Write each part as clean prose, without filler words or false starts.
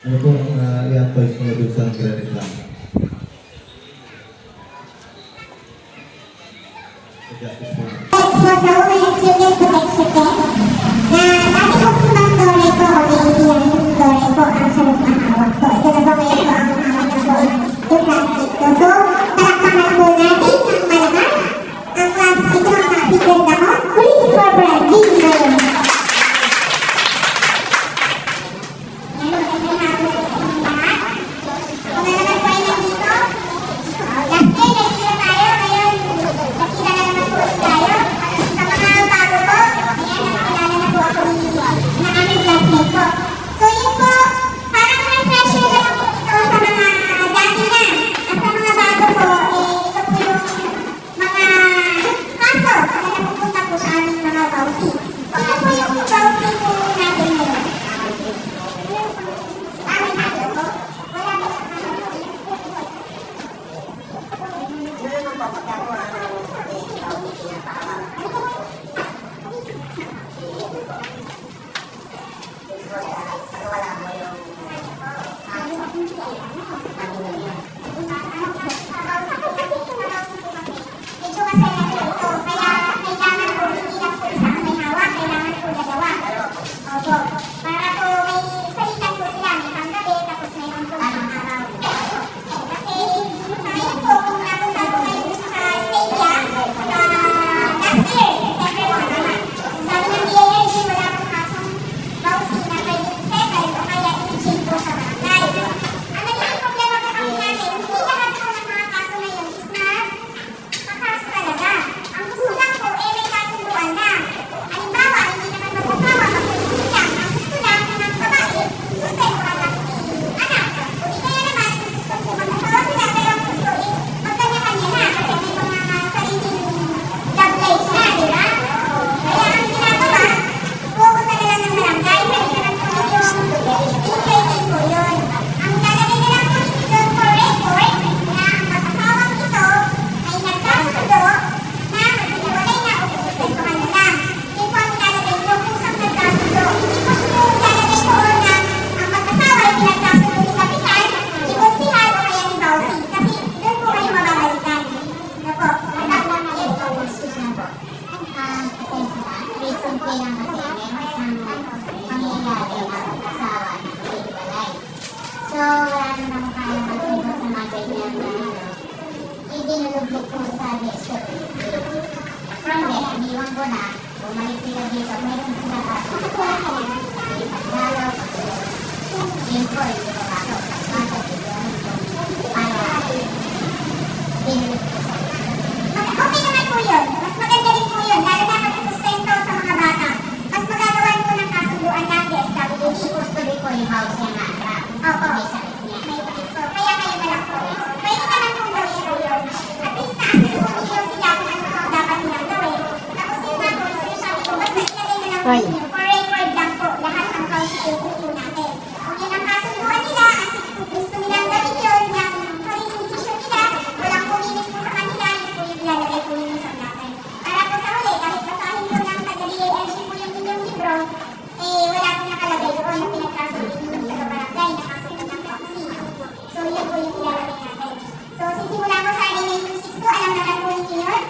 Ano pong i-advise mo doon sa nagre-reklamo?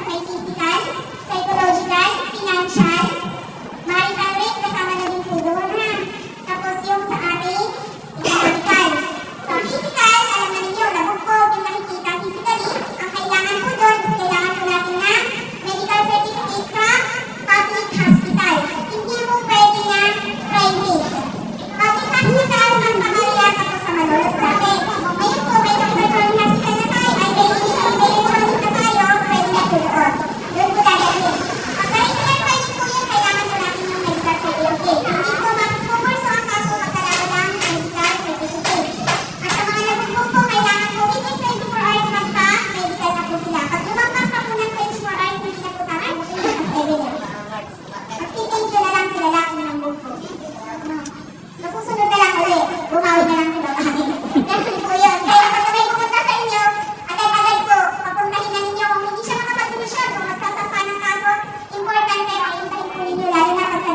May physical, psychological, financial, marital rate,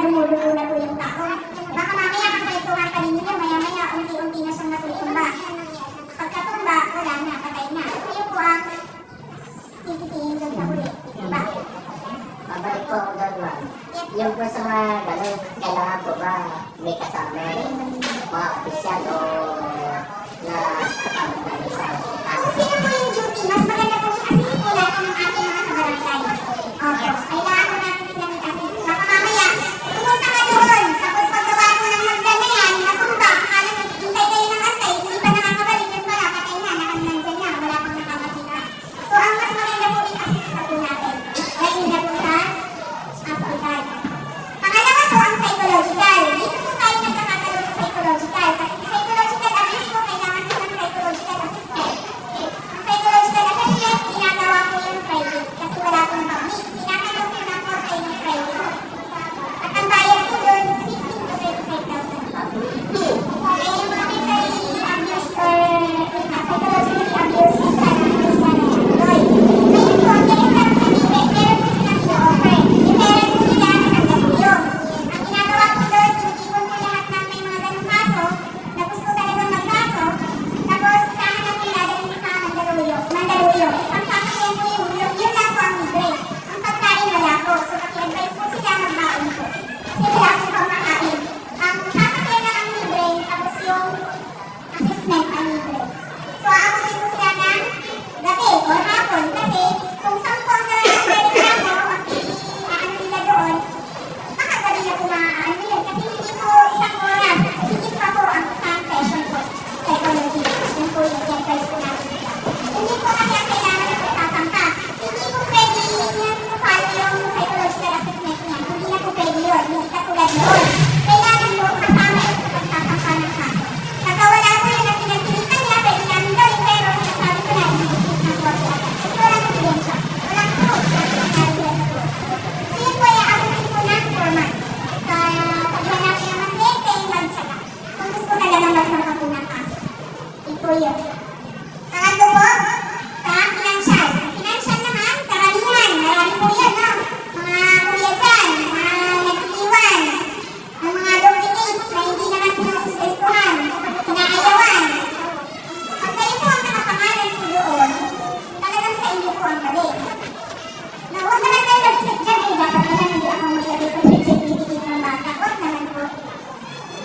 dumudugo na po yung taon. Baka mamaya kakwentuhan pa ninyo, maya-maya unti-unti na siyang natutumba. Pagkatumba, wala na, patay na. Kayo po ang sisisihin doon sa huli. Diba? Mabalik po ako doon, ma'am. Yung po sa mga ganun, kailangan po ba may kasama mga opisyal o na isa? Kung sino po yung duty, mas maganda po i-assist po natin ng ating mga kabarangay. Opo, kailangan po natin silang i-assist. Baka mamaya, pumunta ka doon, tapos paggawa mo ng hagdan na yan, natumba, akala na hintay kayo ng antay, hindi pa nakakabalik, yun pala, patay na, nakanandyan niya, wala pang nakakakita. So, ang mas maganda po i-assist na po natin. Dahil na po sa hospital. Pangalawa po ang psychological. Dito po tayo nagkakatalo sa psychological. Kasi psychological abuse po, kailangan po ng psychological assessment. Ang psychological assessment, ginagawa po yung private. Kasi wala pong public. Tinatanong po ng court ay yung private. At ang bayad po doon is 15 to 35,000. Kaya yung mga mentally abuse or psychologically abuse, sana abuse ka ng employee. Ngayon po, ang direkta po ng meron po silang i-offer. Yung parent po nila sa Mandaluyong. Ang ginagawa po doon, tinitipon po lahat ng may mga ganong kaso, na gusto talagang magkaso, tapos saan na po dadalhin sa Mandaluyong. Isang sasakyan po yun lang po ang libre. Ang pagkain wala po. So, paki-advise po sila magbaon po. Kasi wala po pang makain. Ang sasakyan lang ang libre, tapos yung assessment ang libre. So, aabutin po sila ng gabi or hapon kasi kung saan po ang nagreklamo ang ano nila doon, baka gabi na po maaano yun kasi hindi po isang oras, hindi pa po ang isang session po, psychology. Yan po yung advice po natin. Hindi po kasi ang kailangan na pagsasampa. Hindi po pwede yung follow yung psychological assessment niya. Hindi na po pwede yun. Hindi katulad noon. Kailangan mo kasama yun sa pagsasampa ng kaso. Pagkawala po yun ang pinagpilitan niya, pwede namin gawin pero sinasabi ko na i-dismiss ng court agad. Kasi walang ebidensya. Walang proof. So yun po ay aabutin po ng 4 months. Sabihan natin naman 10 months siya lang. Kung gusto talagang magsampa po ng kaso. Yun po yun. Pangatlo po, sa financial. Ang financial naman, karamihan. Marami po yan, no? Mga kuya dyan, mga nag-iwan, ang mga duplicate na hindi naman sinusustentuhan, pinaayawan. Pag kayo po ang nakapangalan po doon, talagang sa inyo po ang balik. Na huwag naman kayo nag-isip dyan, eh, dapat naman hindi ako maglagay sa certificate ng bata. Huwag naman po.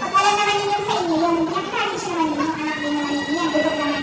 Pag alam naman ninyo sa inyo yun, pinag-manage naman yung anak din naman ninyo yan, dudok naman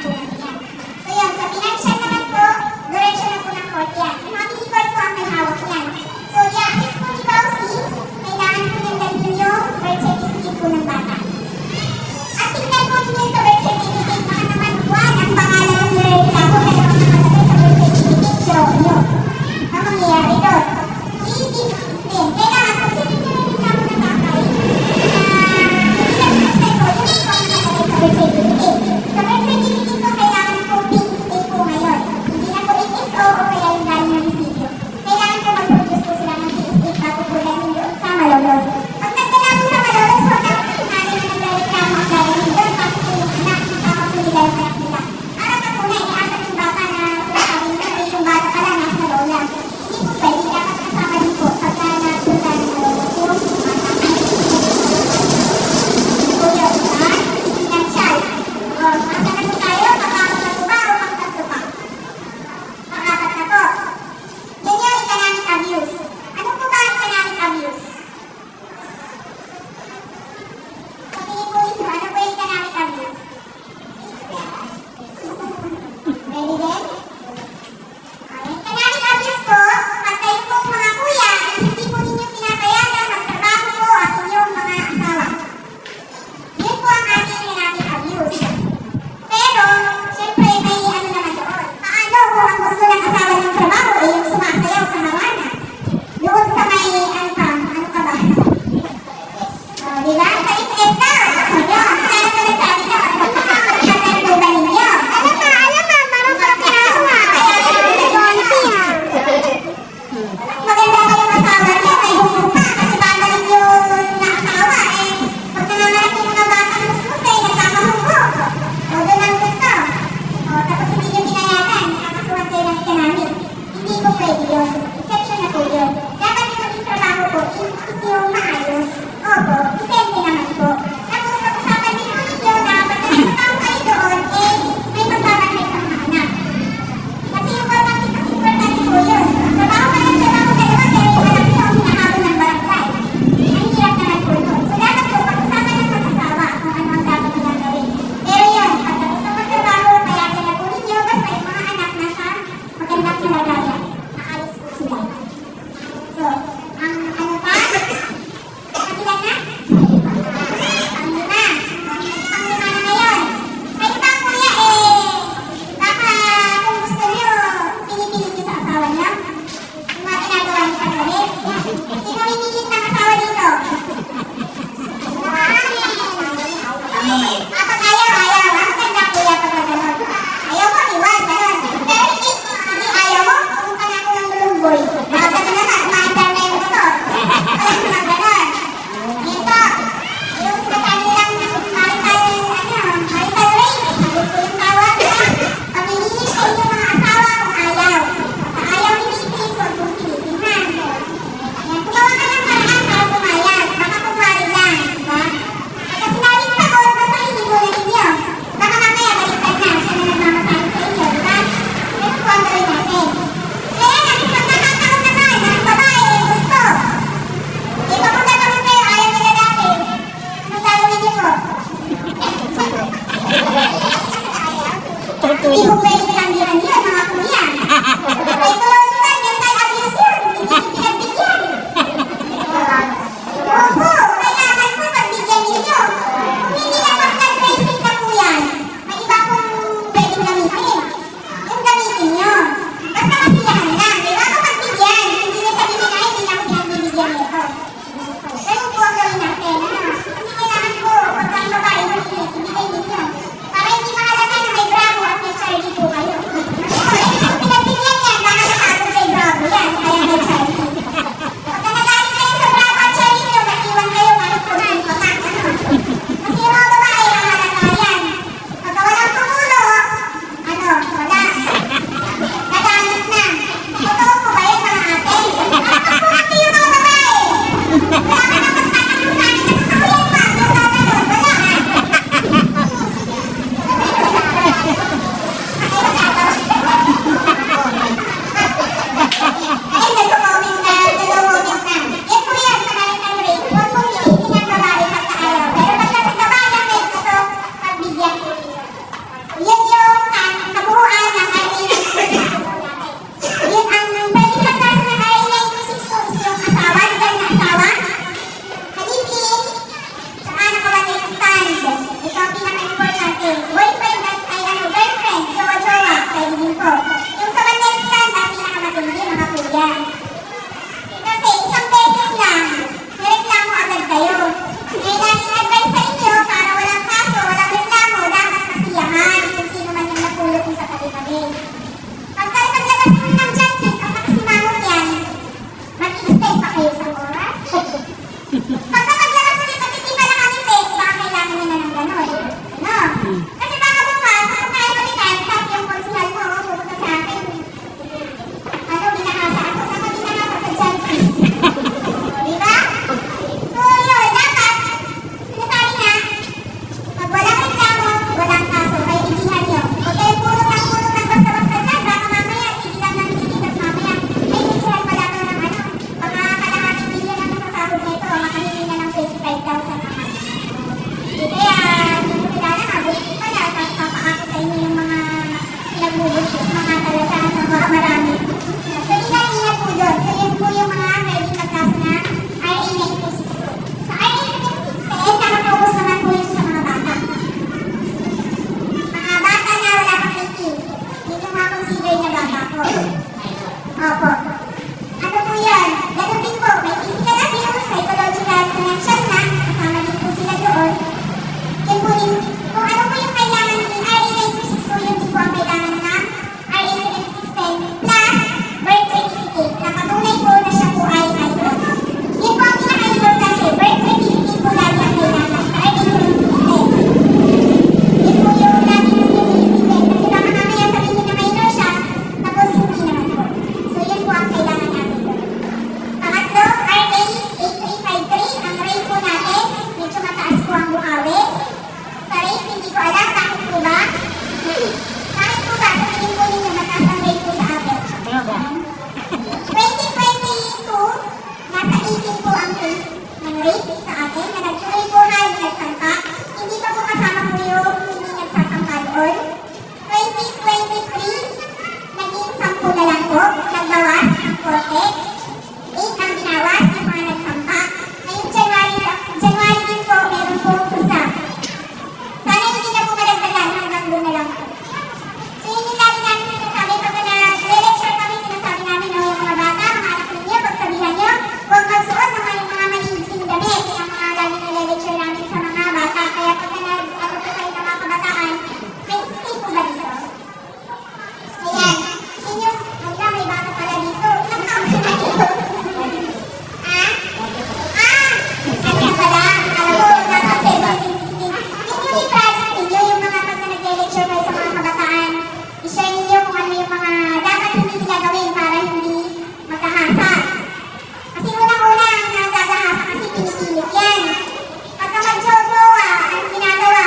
maliit. Kapag ayaw, ayaw. Ang ganda kuya pag gano'n. Ayaw ko, iwan, gano'n. Pero hindi, sige, ayaw mo, pumunta na ako ng Lulungboy. Baka gano'n naman, maandar na yung motor. Walang mga gano'n. Ito, yung sinasabi lang marital rape. Sabi ko yung tawag na. Pamimili sa inyong mga asawa kung ayaw. Sa ayaw ni Mrs. huwag mong pilitin, ha? Yan, gumawa ka ng paraan para pumayag. Baka kumari lang, diba? Pagka sinabing pagod, basta hindi mo na ninyo. Baka mamaya baliktad na, siya na nagmamasahe sa inyo, diba? Pero po ang gawin natin. Kaya nga, pag nakakaroon naman ng babae, gusto. Eh, pag magkakaroon kayo, ayaw nila dati. Anong gagawin niyo po? Hindi mo pwede pinanggihan yun, mga kuya. Psychological, mental abuse yun. Hindi pinagbigyan. Opo, kailangan po pagbigyan ninyo. Kung hindi na pag-tracing na po yan, may iba pong pwedeng gamitin. Yung gamitin nyo. Basta masiyahan lang. Diba po pagbigyan? Hindi nyo sabihin na hindi na ako pinagbibigyan nito. Ganun po ang gawin natin. Kasi kailangan po, pagka yung babae makinig, ibigay ninyo. Para hindi mahalata na may Bravo at may Charlie po kayo. Kung pinagbigyan yan, baka nakagod kay Bravo yan. Kaya may Charlie. Pagka nagalit kayo sa Bravo at Charlie nyo, mag-iwan kayo kahit po ng patak. Kasi yung mga babae, mahalata yan. Pagka walang tumulo, wala. Nagamit na. Totoo po ba yun mga ate? Ano po ate yung mga babae? Wala ka na magtatanong sa akin na totoo yan pa. Yung gagawin, wala. Ay, nagko-comment na. Yan po yan sa marital rape. Huwag mong pilitin ang babae pagka ayaw. Pero pagka sa babae ang may gusto, pagbigyan po ninyo. Yun yung kabuuan ng RA-926. Yun ang pwede pagkasa ng RA-926 is yung asawa, legal na asawa, halipin, saka nakawalan ng stand. Ito ang pinaka-importante. Boyfriend at girlfriend, jowa-jowa, pwede din po. Yung sa one night stand, ang pinakamatindi, mga kuya. Kasi isang beses lang, nireklamo agad kayo. Ngayon natin advice sa inyo, para walang kaso, walang reklamo, dapat masiyahan kung sino man yung napulot mo sa tabi-tabi. Pagka paglabas mo ng chances, ang nakasimangot yan, mag-i-stay pa kayo sa oras. Pagka paglabas mo yung patitima ng amite, baka kailangan nyo na ng gano'n. No? Kasi baka bukas, kung tayo kapitan, tap yung konsihal mo, pupunta sa akin. Binahasa ako. Saan ko binahasa? Sa chances. Diba? So, yun, dapat, sinasabi na, pag walang reklamo, walang kaso, kaya igihan nyo. Huwag kayo pulot ng basta-basta lang, baka mamaya, sige lang ng sige, tapos mamaya, ay, konsihal pala ito ng baka kalahating bilyan ang masasahod na ito, makamili na ng 25,000 naman. Kaya, yung kilala nga, bulis pala, papaako sa inyo yung mga pinagbubultis, mga talaga, marami. So, ingat po doon. So, yun po yung mga pwedeng magkaso na RA-926. Sa RA-926, nakafocus naman po yun sa mga bata. Mga bata na wala pang 18. Yun yung mga consider na bata po. Opo. Ano po yun? Ganun din po. May physical abuse, psychological, financial na. Kasama din po sila doon. Yun po din. Kung ano po yung kailangan ng RA-926 po, yun din po ang kailangan ng RA-926 plus birth certificate na patunay po na siya po ay minor. Yun po ang pinaka-importante. Birth certificate po lagi ang kailangan sa RA-926. Yun po yung lagi po yung inisipin. Kasi baka mamaya sabihin na minor siya, tapos hindi naman po. So yun po ang kailangan natin doon. Pangatlo, RA-8353. Ang rate po natin, medyo mataas po ang buhawi. Sa rate, hindi ko alam bakit po ba. Bakit po ba? Sabihin po ninyo mataas ang rate po sa atin. 2022, nasa 18 po ang case ng rape sa atin na nagtuloy po na yung nagsampa. Hindi pa po kasama po yung hindi nagsasampa doon. 2023, naging 10 na lang po. Nagbawas ang korte. 8 ang binawas ng mga nagsampa. Ngayong January din po, meron po isa. Sana hindi na po madagdagan hanggang doon na lang po. So yun yung lagi namin sinasabi pag nag-lecture kami, sinasabi namin na yung mga bata, mga anak ninyo, pagsabihan nyo, huwag magsuot ng mga mahihigsing damit. Yung mga lagi na yan. Pagka mag-jowa, anong ginagawa?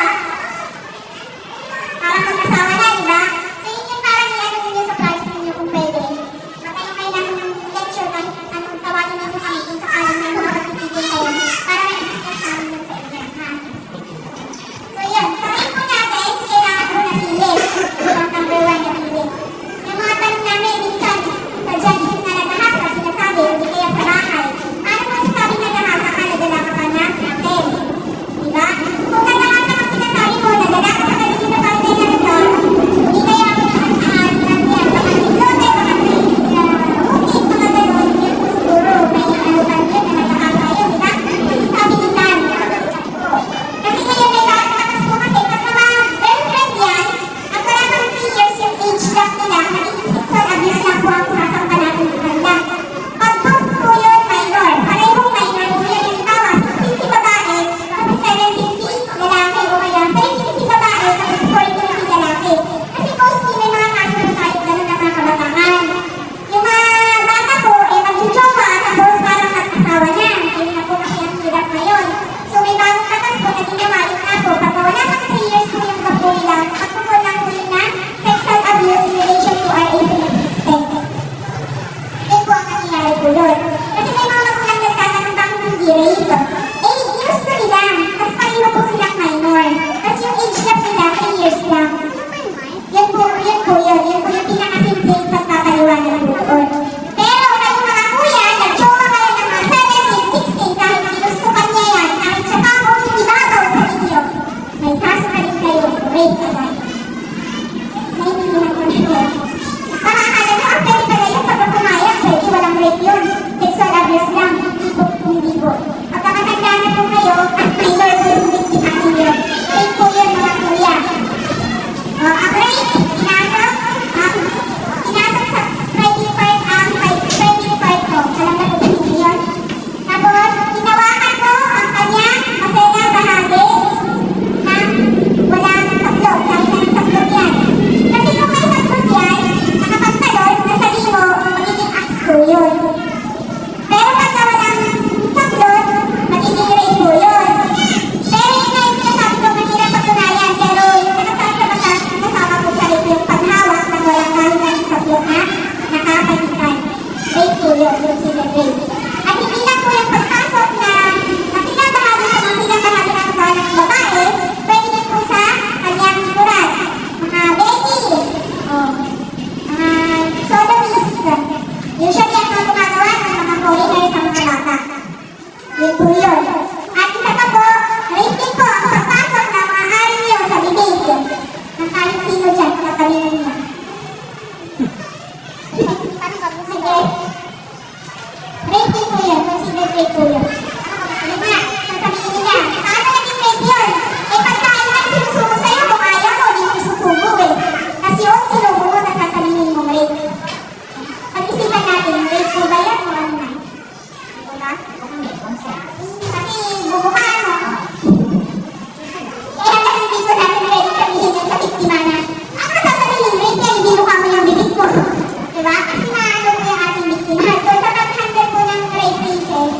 Parang mag-asawa na, di ba? So yun yung parang i-ano ninyo sa project ninyo kung pwede. Magkayo kayo namin ng lecture kahit anong tawagin ninyo kami kung sakaling na makakatitigil kayo para mag-discuss namin yun sa inyo, ha? So yun, sa info natin, kailangan ko napili. Ang number 1 napili. Yung mga tanong namin, minsan, sa judges na nagahasa, sinasabi, hindi kaya sa bahay. Ano mo sasabi nagahasa ka, nadala ka pa na? 10. Diba? Kung nagahasa kang sinasabi mo, nadala ka sa kanilin na parte na ito, hindi kaya ako naman saan, yan, baka nilode, baka hukit, mga ganon, yun po siguro, may alutan yun na nagahasa yun, diba? Sabi ni Tan. Kasi ngayon may batas po kasi, pag mga girlfriend yan, ang wala pang 3 years yung age gap nila, magiging sexual abuse lang po ang sasampa natin sa kanila. Pag both po yun, minor, parehong minor po yun, yung bawa, 16 si babae, tapos 17 si lalaki, o kaya 13 si babae, tapos 14 si lalaki. Kasi mostly may mga kaso na tayo, ganun na mga kabataan. Yung mga bata po, magjujowa, tapos parang mag-asawa na. Ayun na po kasi ang hirap ngayon. So may bagong batas po na ginawa yun nga po, pag wala pang 3 years po yung gap po nila, nakapukul lang po yun na sexual abuse in relation to RA extent. Yun po ang nangyayari po yun. Kasi may mga magulang nagtatanong bakit hindi rape. Eh, gusto nila. Tapos pareho po silang minor. Tapos yung age gap nila, 3 years lang. Yun po yun. Yun po yung pinakasimpleng pagpapaliwanag po doon. Pero kayo mga kuya, nag-jowa kayo ng mga 17, 16, kahit ginustukan niya yan, kahit siya pa ako yung ibabaw sa inyo, may kaso ka rin kayo, rape ka ba? Naintindihan ko nito. Baka akala nyo, ang pwede pala yung pagka pumayag, pwede walang rape yun. Sexual abuse lang. Hindi po. Pagkakatanda na po kayo, at minor po yung victim at inyo. Rape po yun mga kuya. Ang rape, inasok sa private part ko. Alam na po ba yun? Tapos, hinawakan ko ang kanya masayang bahagi na walang saklot, kahit anong saklot yan. Kasi kung may saklot yan, nakapagtalon, nasabi mo, magiging acts po yun. Pero pagka walang saklot, magiging rape po yun. Pero yun na yung sinasabi ko, mahirap pagtunayan. Pero yung nakasabi sa batas, kasama po sa rape yung paghawak ng walang kahit anong saklot na nakapagitan. Rape po yun, yung sila rape. At hindi lang po yung pagpasok na masilang bahagi sa masilang bahagi ng katawan ng babae, pwede din po sa kanyang likuran. Mga Becky, mga sodomist. Usually ang mga gumagawa ng mga foreigner sa mga bata. Yun po yun. At isa pa po, rape din po ang pagpasok ng mga arinyo sa bibig. Ng kahit sino dyan, katabi na niya. Sige. Rape din po yun. Consider rape po yun. Ano ba? Sasabihin nila, paano naging rape yun? Eh pagkain lang sinusubo sa'yo, kung ayaw mo, hindi mo isusubo eh. Kasi yun, sinubo mo, nasasabihin mong rape. Pag-isipan natin, rape po ba yan o ano na? Diba? Kasi bubukaan mo. Kaya lang hindi ko natin ready sabihin yan sa biktima na, ano sasabihin, rape yan, hindi mo kamo yung bibig mo. Diba? Kasi naano mo yung ating biktima. So sa pag-handle po ng rape cases,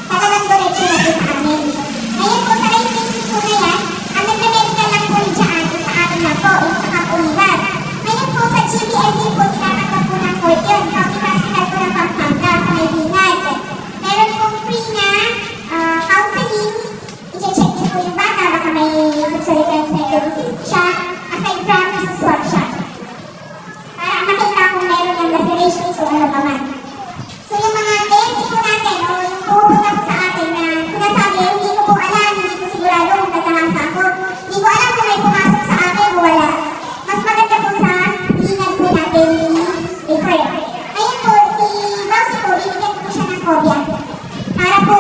talagang diretso na po sa amin. Ngayon po sa rape cases po na yan, ang nagme-medical lang po dyan, sa amin na po, sa Kapuligas. Ngayon po sa GBLD po, tinatanggap po ng court yun. County Hospital po ng Pampanga sa Maynilad. Meron pong free na counseling. I-check din po yung bata, baka may sexually transmitted disease siya, aside from swab siya. Para makita kung meron yung lacerations o ano pa man. So yung mga cliente po natin, o yung pupunta po sa atin na sinasabi, hindi ko po alam, hindi ko sigurado kung nagkahasa ako. Hindi ko alam kung may pumasok sa akin o wala. Mas maganda po sa hinag po natin i-refer. Ayun po, si Mouse po, binigyan ko siya ng kopya. Para po,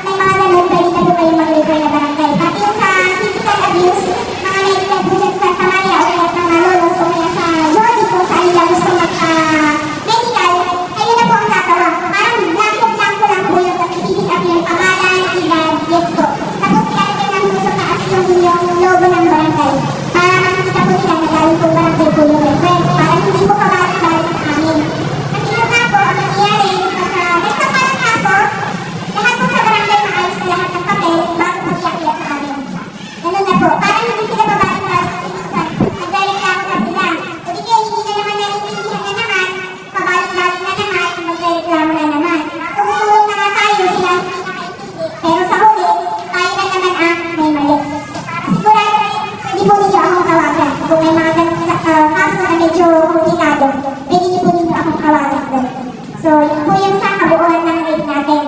may mga ganun, pwede na po kayo mag-refer na barangay. Pati yung sa physical abuse, mga medical po dyan sa Tamaya o kaya sa Malolos o kaya sa Jody po, sa nila gusto magka-medical, ayun na po ang tatawa. Parang blanco-blanco lang po yun, kasi pick up yung pangalan, edad, yes po. Tapos ilalagay lang po sa taas yung logo ng barangay. Para makikita po nila na galing po barangay po yung request. Para hindi po kabalik-balik sa amin. Kasi yung nga po, ang nangyayari, pagka nagsampa ng kaso, lahat po sa barangay maayos na lahat. kung may mga ganun kaso na medyo komplikado, pwede niyo po ninyo akong kawalan doon. So, yun po yung sa kabuuan ng rate natin.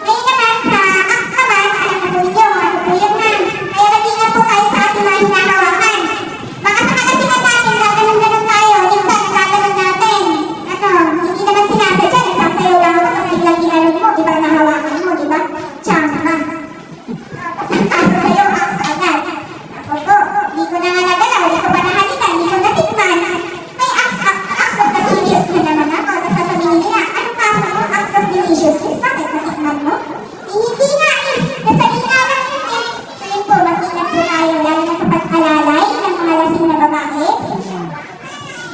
Ngayon naman, sa acts naman, alam na po ninyo, ano po yun na. Kaya mag-ingat po tayo sa ating mga hinahawakan. Baka sa magasinan natin, gaganon-ganon tayo, minsan gaganon natin. Ano, hindi naman sinasadya, nagsasayaw lang ako, tapos biglang ginanon mo, iba nahawakan mo, di ba? Tsaka. Kaso sa'yo, acts agad. Ako po, di ko na nga nagalaw, di ko pa nahalikan, di ko natikman. May acts of the serious na naman ako, tapos sasabihin nila, anong kaso mo, acts of deliciousness? Bakit natikman mo? Hindi nga eh, nasa inawan yun eh. So yun po, mag-ingat po tayo, lalo na sa pag-alalay ng mga lasing na babae.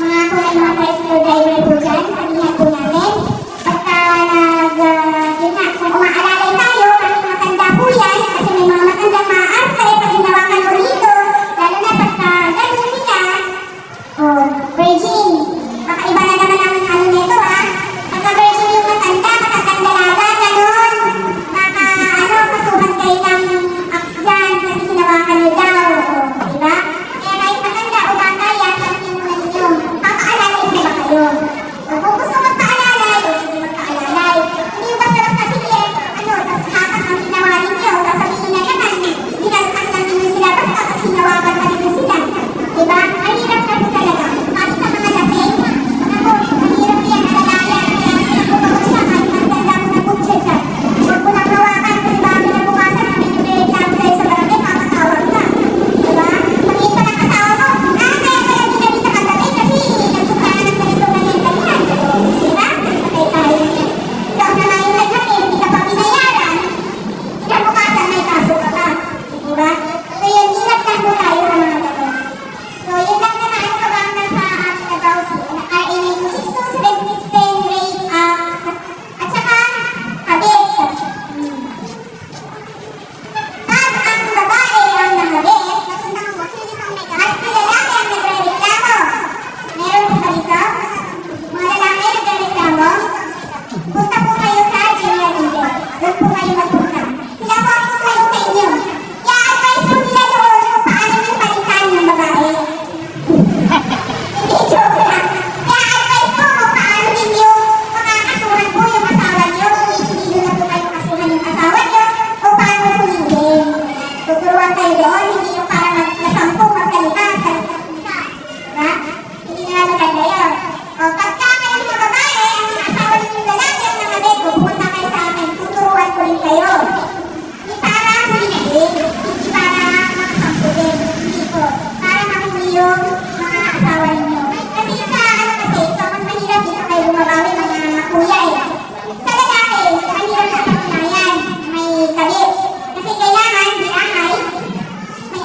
Mga kung may mga tricycle driver po dyan, sabihan po natin. Pagka yun nga, kung umaalalay tayo, kasi matanda po yan, kasi may mga matandang maaarte, pag hinawakan mo rito, lalo na pagka gano'n sila, virgin, baka iba na naman ang ano nito pagka virgin yung matanda, matatandalaga, gano'n, baka kasuhan kayo ng acts dyan, kasi hinawakan nyo daw, diba? Kaya kahit matanda o bata yan, sabihin mo na ninyo, papaalalay na ba kayo? Kung gusto magpaalalay, sige magpaalalay. Hindi yung basta-basta sige, tapos hatak ang ginawa ninyo, sasabihin na naman, hinalkan lang ninyo sila, basta tapos hinawakan pa ninyo sila. Diba? Ang hirap na po talaga. Kahit sa mga lasing, mahirap yan, alalayan, kaya kung ako siya, kahit maganda mo na po siya. Huwag mo nang hawakan, kasi baka pinabukasan, kami nire-reklamo sa'yo sa barangay, papatawag ka. Diba? Pag-iin pa ng asawa mo, kaya pala ginamit na kagabi kasi nagpunta ka ng ganito ganyan. Diba? Patay tayo niya. Ikaw na nga yung naghatid, hindi ka pa binayaran. Kinabukasan, may kaso ka pa. Diba? So yun, ingat lang po tayo sa mga gabi. So yun lang naman ang kabang sa ating nagawsi. RA 9262716 rate acts. At saka, habit. Pag ang babae ang nahabit, at si lalaki ang nagre-reklamo. Meron po ba dito? Mga lalaki nagre-reklamo? Punta po kayo sa General Index. Doon po kayo magpunta. Sila po ang tutulong sa inyo. I-advise mo sila doon kung paano yung palitan ng babae. Hindi, joke lang. I-advise mo kung paano ninyo makakasuhan po yung asawa nyo. Kung isigido na po kayo kasuhan yung asawa nyo, o paano huligin. Tuturuan kayo doon, hindi yung parang nasampung magkalitan. Diba? Hindi na maganda yun. O pagka kayo mga babae, ang mga asawa ninyong lalaki ang nakabit, pupunta kayo sa akin, tuturuan ko rin kayo. Hindi para huligin, hindi para makasampugin, hindi po. Para mahuli yung mga asawa ninyo. Kasi sa kasi, ito mas mahirap dito kayo bumabawi mga kuya Sa lalaki, mahirap na patunayan, may kabit. Kasi kailangan, birahay, may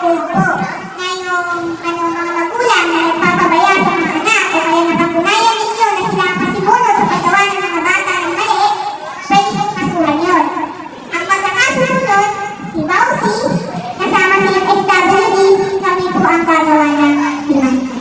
po na yung mga magulang na nagpapabaya sa mga anak o kaya napatunayan ninyo na sila ang pasimuno sa paggawa ng mga bata ng mali, pwede pong kasuhan yun. Ang magkakasunod nun, si Bausi, kasama si SWD, kami po ang gagawa ng demanda.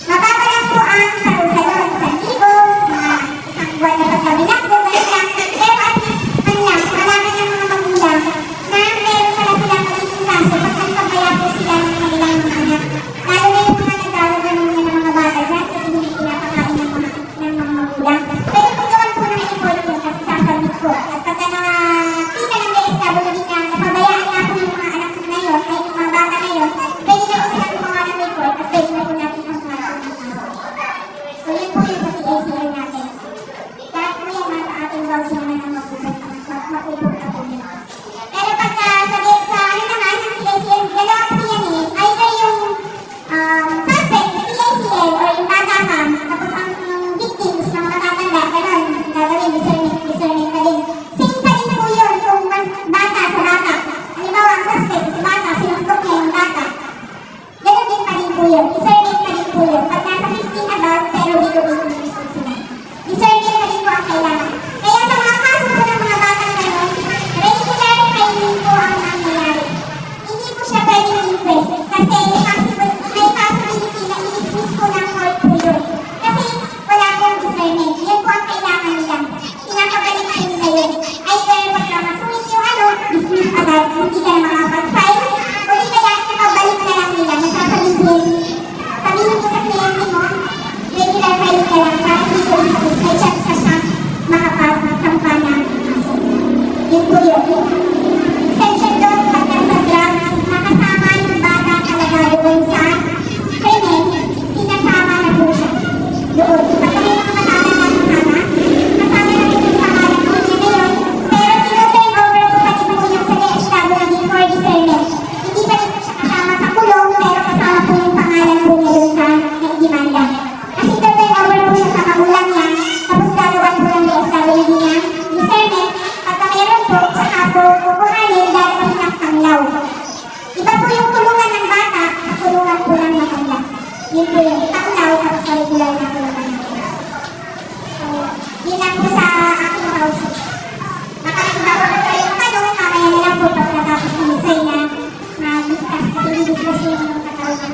Mapapalang po ang parusa nun, 1,000, mga isang buwan na pagkabilang po, ganun lang. Pero at least, malaman ng mga magulang na meron pala silang magiging kaso pag nagpabaya po sila ng kanilang mga anak. Lalo na yung mga nagdalagan muna ng mga bata dyan kasi hindi pinapakain ng mga magulang. Pero kung gawan po ng report yun kasi sasabit po. At pagka nakita ng DSWD na napabayaan nga po yung mga anak na yun, ay yung mga bata na yun, pwede na po silang gumawa ng report at pwede na po natin ang kaso. So yun po yung sa CACL natin. Lahat po yan nasa ating Bausi naman ang mapupunta po nila. Pero pagka sa ano naman, ang CACL, dalawa kasi yan eh, either yung suspect, CACL, or yung bata tapos ang victims na matatanda, gano'n, gagawin, discernment na din. Same pa din po yun kung bata sa bata. Halimbawa, ang suspect, si bata, sinuntok niya yung bata. Gano'n din pa din po yun, discernment pa din po yun. Pag nasa 15 about, pero dito sila. Discernment pa din po ang kailangan. Kaya sa mga kaso po ng mga batang gano'n, regular training po ang nangyayari. Hindi po siya pwedeng inquest kasi may possibility na i-dismiss po ng court po yun. Kasi wala pong discernment. Yan po ang kailangan nila. Pinapagaling po nila yun. Either pagka masulit yung dismiss agad, hindi ka na makapag-file, o di kaya napabalik na lang nila. Sabihin ko sa kliyente mo, regular filing ka lang para hindi ko dismiss. May chance ka siya makapagsampa ng kaso. Yun po yun. Exception doon, pag nasa drugs, nakasama yung bata talaga doon sa krimen, sinasama na po siya doon. Pag kami mga matatanda kasama na po yung pangalan po niya ngayon, pero tino-turn over po pa rin po yung sa DSWD for discernment. Hindi pa rin po siya kasama sa kulong, pero kasama po yung pangalan po niya doon sa demanda. Kasi tino-turn over po siya sa magulang niya, tapos gagawan po ng DSWD niya discernment. Pagka meron po, saka po kukuhanin dahil ng tanglaw. Iba po yung kulungan ng bata sa kulungan po ng matanda. Yun po yung tanglaw tapos sa regular na kulungan ng bata. So, yun lang po sa aking house. Nakakita po po kayo ng tanong, mamaya na lang po pagkatapos ng isay na discuss kasi i-discuss yung katawan ng